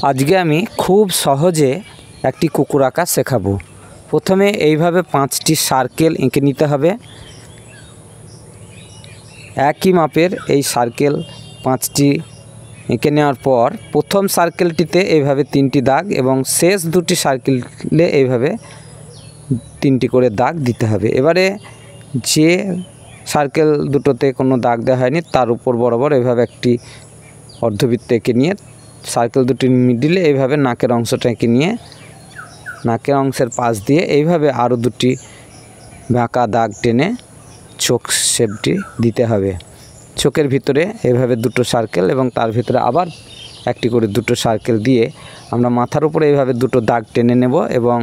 আজকে আমি খুব সহজে একটি কুকুর আঁকা শেখাবো। প্রথমে এইভাবে 5টি সার্কেল এঁকে নিতে হবে। একই মাপের এই সার্কেল 5টি এঁকে নেওয়ার পর প্রথম সার্কেলটিতে এইভাবে 3টি দাগ এবং শেষ দুটি সার্কেলে এইভাবে 3টি করে দাগ দিতে হবে। এবারে যে সার্কেল দুটোতে কোনো দাগ দেওয়া হয়নি তার উপর বরাবর এইভাবে একটি অর্ধবৃত্ত এঁকে নিয়ে সার্কেল দুটির মিডিলে এইভাবে নাকের অংশটা এঁকে নিয়ে নাকের অংশের পাশ দিয়ে এইভাবে আরও দুটি বাঁকা দাগ টেনে চোখ শেপটি দিতে হবে। চোখের ভিতরে এইভাবে দুটো সার্কেল এবং তার ভিতরে আবার একটি করে দুটো সার্কেল দিয়ে আমরা মাথার উপরে এইভাবে দুটো দাগ টেনে নেব এবং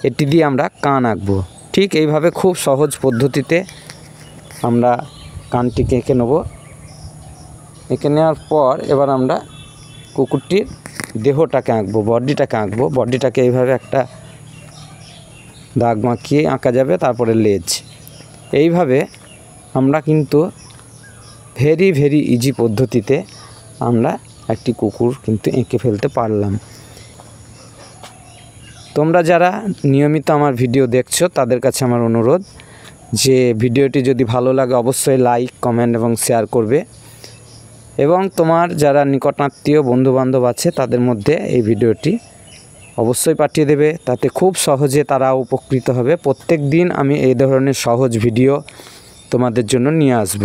এটি দিয়ে আমরা কান আঁকবো। ঠিক এইভাবে খুব সহজ পদ্ধতিতে আমরা কানটিকে এঁকে নেব। এঁকে নেওয়ার পর এবার আমরা কুকুরটির দেহটাকে আঁকবো, বডিটাকে আঁকবো। বডিটাকে এইভাবে একটা দাগ মাখিয়ে আঁকা যাবে, তারপরে লেজ। এইভাবে আমরা কিন্তু ভেরি ইজি পদ্ধতিতে আমরা একটি কুকুর কিন্তু এঁকে ফেলতে পারলাম। তোমরা যারা নিয়মিত আমার ভিডিও দেখছো তাদের কাছে আমার অনুরোধ যে ভিডিওটি যদি ভালো লাগে অবশ্যই লাইক, কমেন্ট এবং শেয়ার করবে এবং তোমার যারা নিকটাত্মীয় বন্ধুবান্ধব আছে তাদের মধ্যে এই ভিডিওটি অবশ্যই পাঠিয়ে দেবে। তাতে খুব সহজে তারা উপকৃত হবে। প্রত্যেক দিন আমি এই ধরনের সহজ ভিডিও তোমাদের জন্য নিয়ে আসব।